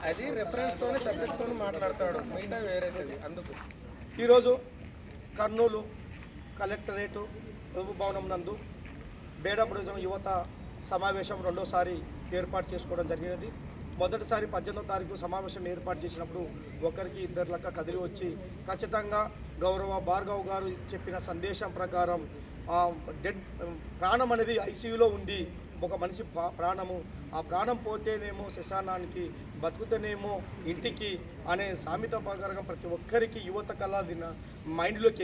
అది రెఫరెన్స్తోనే సబ్జెక్ట్తోనే మాట్లాడతాడు, మిగతా వేరేది. అందుకు ఈరోజు కర్నూలు కలెక్టరేటు ప్రభు భవనం నందు బేడబుడుజం యువత సమావేశం రెండోసారి ఏర్పాటు చేసుకోవడం జరిగినది. మొదటిసారి 18వ తారీఖు సమావేశం ఏర్పాటు చేసినప్పుడు ఒకరికి ఇద్దరు లెక్క కదిలి వచ్చి ఖచ్చితంగా గౌరవ భార్గవ్ గారు చెప్పిన సందేశం ప్రకారం ప్రాణం అనేది ఐసీయూలో ఉంది. ఒక మనిషి ప్రాణము, ఆ ప్రాణం పోతేనేమో శ్మశానానికి, బతుకుతేనేమో ఇంటికి అనే సామెత ప్రకారం ప్రతి ఒక్కరికి యువత కల్లా మైండ్లోకి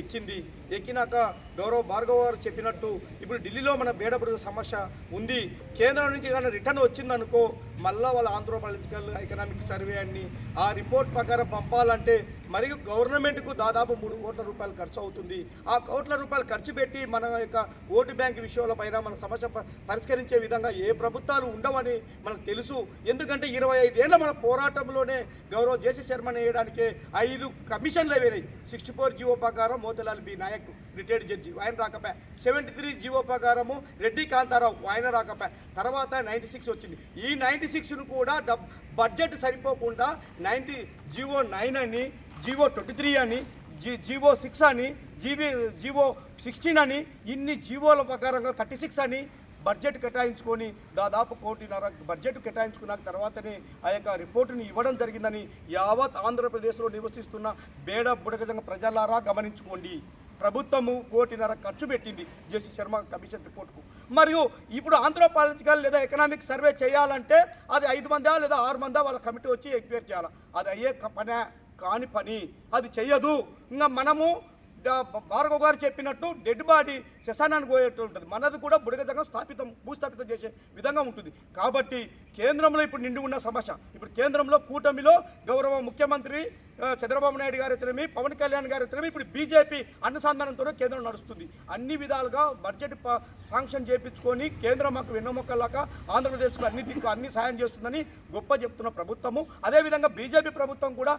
ఎక్కినాక గౌరవ భార్గవ్ గారు చెప్పినట్టు ఇప్పుడు ఢిల్లీలో మన బేడబుడుగ సమస్య ఉంది. కేంద్రం నుంచి కానీ రిటర్న్ వచ్చిందనుకో మళ్ళా వాళ్ళ ఆంథ్రోపాలజికల్ ఎకనామిక్ సర్వే అని ఆ రిపోర్ట్ ప్రకారం పంపాలంటే మరియు గవర్నమెంట్కు దాదాపు 3 కోట్ల రూపాయలు ఖర్చు అవుతుంది. ఆ కోట్ల రూపాయలు ఖర్చు పెట్టి మన యొక్క ఓటు బ్యాంక్ విషయాలపైన మన సమస్య పరిష్కరించే విధంగా ఏ ప్రభుత్వాలు ఉండవని మనకు తెలుసు. ఎందుకంటే 25 ఏళ్ళ మన పోరాటంలోనే గౌరవ జేసీ శర్మని వేయడానికే 5 కమిషన్లు అయినాయి. 64 జీవో ప్రకారం Motilal B Nayak retired judge ఆయన రాకపోయా, 73 జీవో ప్రకారము రెడ్డి కాంతారావు ఆయన రాకపోయా, తర్వాత 96 వచ్చింది. ఈ 96ను కూడా బడ్జెట్ సరిపోకుండా జీవో 9 అని, జీవో 23 అని, జీవో 6 అని, జీవో 16 అని, ఇన్ని జీవోల ప్రకారంగా 36 అని బడ్జెట్ కేటాయించుకొని దాదాపు 1.5 కోటి బడ్జెట్ కేటాయించుకున్న తర్వాతనే ఆ యొక్క రిపోర్టుని ఇవ్వడం జరిగిందని యావత్ ఆంధ్రప్రదేశ్లో నివసిస్తున్న బేడబుడుగ ప్రజలారా గమనించుకోండి. ప్రభుత్వము 1.5 కోటి ఖర్చు పెట్టింది జేసీ శర్మ కమిషన్ రిపోర్టుకు. మరియు ఇప్పుడు ఆంథ్రోపాలజికల్ లేదా ఎకనామిక్ సర్వే చేయాలంటే అది 5 మందా లేదా 6 మందా వాళ్ళ కమిటీ వచ్చి ఎంక్వైరీ చేయాలి. అది అయ్యే పని కాని పని, అది చెయ్యదు. ఇంకా మనము భార్గవ్ గారు చెప్పినట్టు డెడ్ బాడీ శ్మశానానికి పోయేట్టు ఉంటుంది. మనది కూడా బుడగజంగం భూస్థాపితం చేసే విధంగా ఉంటుంది. కాబట్టి కేంద్రంలో ఇప్పుడు నిండి ఉన్న సమస్య, ఇప్పుడు కేంద్రంలో కూటమిలో గౌరవ ముఖ్యమంత్రి చంద్రబాబు నాయుడు గారి అయితేనేమి, పవన్ కళ్యాణ్ గారి అయితేనేమి, ఇప్పుడు బీజేపీ అనుసంధానంతోనే కేంద్రం నడుస్తుంది. అన్ని విధాలుగా బడ్జెట్ శాంక్షన్ చేయించుకొని కేంద్రం మాకు వెన్నెముకలాగా ఆంధ్రప్రదేశ్కు అన్ని సాయం చేస్తుందని గొప్ప చెప్తున్న ప్రభుత్వము. అదేవిధంగా బీజేపీ ప్రభుత్వం కూడా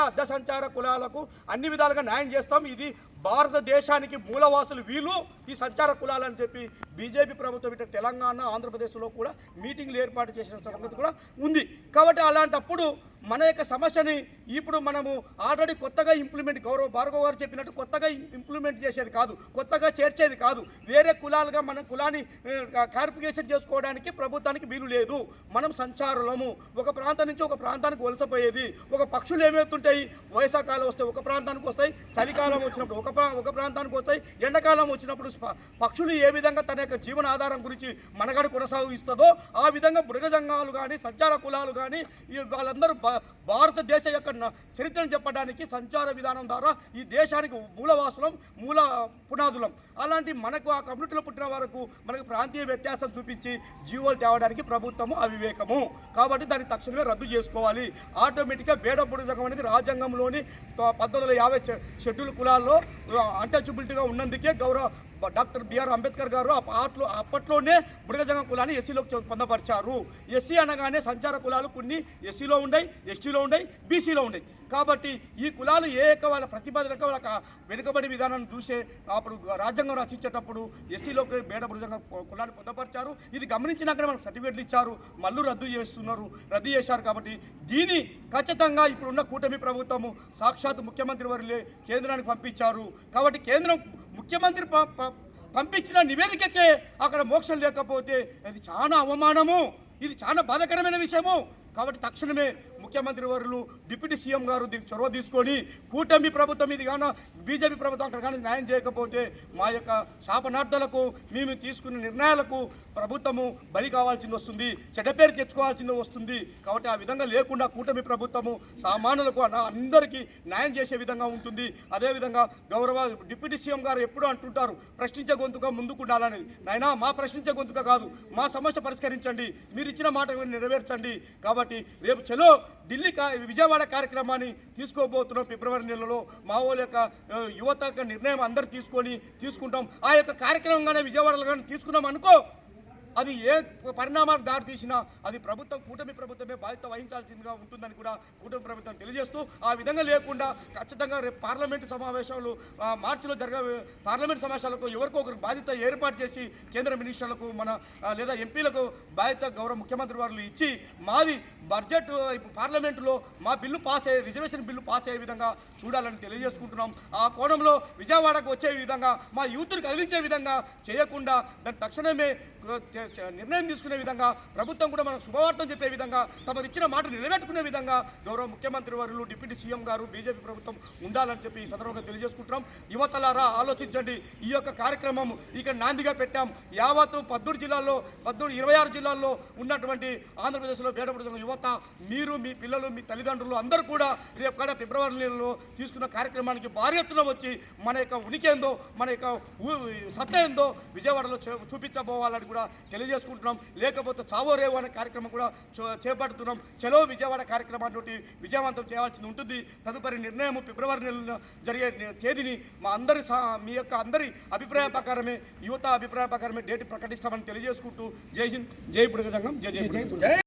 అర్ధ సంచార కులాలకు అన్ని విధాలుగా న్యాయం చేస్తాం, ఇది భారతదేశానికి మూలవాసులు వీళ్ళు ఈ సంచార కులాలని చెప్పి బీజేపీ ప్రభుత్వం ఇటు తెలంగాణ ఆంధ్రప్రదేశ్లో కూడా మీటింగ్లు ఏర్పాటు చేసిన సంగతి కూడా ఉంది. కాబట్టి అలాంటప్పుడు మన యొక్క సమస్యని ఇప్పుడు మనము ఆల్రెడీ కొత్తగా గౌరవ భార్గవ్ గారు చెప్పినట్టు కొత్తగా ఇంప్లిమెంట్ చేసేది కాదు, కొత్తగా చేర్చేది కాదు. వేరే కులాలుగా మన కులాన్ని క్లారిఫికేషన్ చేసుకోవడానికి ప్రభుత్వానికి వీలు లేదు. మనం సంచారులము, ఒక ప్రాంతం నుంచి ఒక ప్రాంతానికి వలసపోయేది. ఒక పక్షులు ఏమవుతుంటాయి, వేసవకాలం వస్తే ఒక ప్రాంతానికి వస్తాయి, చలికాలం వచ్చినప్పుడు ఒక ప్రాంతానికి వస్తాయి, ఎండాకాలం వచ్చినప్పుడు పక్షులు ఏ విధంగా తన యొక్క జీవన ఆధారం గురించి మనగాడు కొనసాగిస్తుందో ఆ విధంగా మృగజంగాలు కానీ సంచార కులాలు కానీ వాళ్ళందరూ భారతదేశ యొక్క చరిత్రను చెప్పడానికి సంచార విధానం ద్వారా ఈ దేశానికి మూలవాసులం, మూల పునాదులం. అలాంటి మనకు ఆ కమ్యూనిటీలో పుట్టిన వరకు మనకు ప్రాంతీయ వ్యత్యాసం చూపించి జీవోలు తేవడానికి ప్రభుత్వము అవివేకము. కాబట్టి దాన్ని తక్షణమే రద్దు చేసుకోవాలి. ఆటోమేటిక్గా బేడబుడుగం అనేది రాజ్యాంగంలోని 1950 షెడ్యూల్ కులాల్లో అన్టచబిలిటీగా ఉన్నందుకే గౌరవ డాక్టర్ బిఆర్ అంబేద్కర్ గారు అప్పట్లోనే బుడగజంగం కులాన్ని ఎస్సీలోకి పొందపరిచారు. ఎస్సీ అనగానే సంచార కులాలు కొన్ని ఎస్సీలో ఉన్నాయి, ఎస్టీలో ఉన్నాయి, బీసీలో ఉన్నాయి. కాబట్టి ఈ కులాలు వాళ్ళ ప్రతిపాదనక వాళ్ళ వెనుకబడి విధానాన్ని చూసే అప్పుడు రాజ్యాంగం రచించేటప్పుడు ఎస్సీలోకి బేడబుడగం కులాన్ని పొందపరిచారు. ఇది గమనించినాకనే మనకు సర్టిఫికేట్లు ఇచ్చారు, మళ్ళీ రద్దు చేశారు. కాబట్టి దీన్ని ఖచ్చితంగా ఇప్పుడున్న కూటమి ప్రభుత్వము సాక్షాత్ ముఖ్యమంత్రి వారు కేంద్రానికి పంపించారు. కాబట్టి కేంద్రం ముఖ్యమంత్రి పంపించిన నివేదికకే అక్కడ మోక్షం లేకపోతే అది చాలా అవమానము, ఇది చాలా బాధాకరమైన విషయము. కాబట్టి తక్షణమే ముఖ్యమంత్రి వర్యులు డిప్యూటీ సీఎం గారు దీనికి చొరవ తీసుకొని కూటమి ప్రభుత్వం ఇది కానీ బీజేపీ ప్రభుత్వం అక్కడ కానీ న్యాయం చేయకపోతే మా యొక్క శాపనార్థాలకు మేము తీసుకున్న నిర్ణయాలకు ప్రభుత్వము బలి కావాల్సింది వస్తుంది, చెడ్డ పేరు తెచ్చుకోవాల్సింది వస్తుంది. కాబట్టి ఆ విధంగా లేకుండా కూటమి ప్రభుత్వము సామాన్యులకు అందరికీ న్యాయం చేసే విధంగా ఉంటుంది. అదేవిధంగా గౌరవ డిప్యూటీ సీఎం గారు ఎప్పుడూ అంటుంటారు ప్రశ్నించే గొంతుగా ముందుకు ఉండాలనేది. నాయనా మా ప్రశ్నించే గొంతుగా కాదు, మా సమస్య పరిష్కరించండి, మీరు ఇచ్చిన మాట నెరవేర్చండి. కాబట్టి రేపు చలో ఢిల్లీ విజయవాడ కార్యక్రమాన్ని తీసుకోబోతున్నాం. ఫిబ్రవరి నెలలో మా వాళ్ళ యొక్క యువత యొక్క నిర్ణయం అందరు తీసుకుంటాం. ఆ యొక్క కార్యక్రమంగానే విజయవాడలో కానీ తీసుకున్నాం అనుకో అది ఏ పరిణామాలకు దారితీసినా అది ప్రభుత్వం కూటమి ప్రభుత్వమే బాధ్యత వహించాల్సిందిగా ఉంటుందని కూడా కూటమి ప్రభుత్వం తెలియజేస్తూ ఆ విధంగా లేకుండా ఖచ్చితంగా రేపు పార్లమెంటు సమావేశాలు మార్చిలో పార్లమెంట్ సమావేశాలకు ఎవరికో ఒకరికి బాధ్యత ఏర్పాటు చేసి కేంద్ర మినిస్టర్లకు లేదా ఎంపీలకు బాధ్యత గౌరవ ముఖ్యమంత్రి వారు ఇచ్చి మాది బడ్జెట్ పార్లమెంటులో మా బిల్లు పాస్ అయ్యే రిజర్వేషన్ బిల్లు పాస్ అయ్యే విధంగా చూడాలని తెలియజేసుకుంటున్నాం. ఆ కోణంలో విజయవాడకు వచ్చే విధంగా మా యూత్ని కదిలించే విధంగా చేయకుండా దాన్ని తక్షణమే నిర్ణయం తీసుకునే విధంగా ప్రభుత్వం కూడా మనకు శుభవార్తం చెప్పే విధంగా తమరు ఇచ్చిన మాట నిలబెట్టుకునే విధంగా గౌరవ ముఖ్యమంత్రి వారు డిప్యూటీ సీఎం గారు బీజేపీ ప్రభుత్వం ఉండాలని చెప్పి ఈ సందర్భంగా తెలియజేసుకుంటున్నాం. యువతలారా ఆలోచించండి. ఈ యొక్క కార్యక్రమం ఇక్కడ నాందిగా పెట్టాం. యావత్తు 26 జిల్లాల్లో ఉన్నటువంటి ఆంధ్రప్రదేశ్లో బేడపడుతున్న యువత మీరు మీ పిల్లలు మీ తల్లిదండ్రులు అందరూ కూడా రేపు కూడా ఫిబ్రవరి నెలలో తీసుకున్న కార్యక్రమానికి భారీ ఎత్తున వచ్చి మన యొక్క ఉనికి ఏందో మన యొక్క సత్తా ఏందో విజయవాడలో చూపించబోవాలని కూడా తెలియజేసుకుంటున్నాం. లేకపోతే చావో రేవో అనే కార్యక్రమం కూడా చేపడుతున్నాం. చలో విజయవాడ కార్యక్రమాన్ని విజయవంతం చేయాల్సి ఉంటుంది. తదుపరి నిర్ణయం ఫిబ్రవరి నెలలో జరిగే తేదీని మీ యొక్క అందరి అభిప్రాయ ప్రకారమే యువత అభిప్రాయ ప్రకారమే డేట్ ప్రకటిస్తామని తెలియజేసుకుంటూ జై హింద్, జై బుడగ సంఘం, జై జై.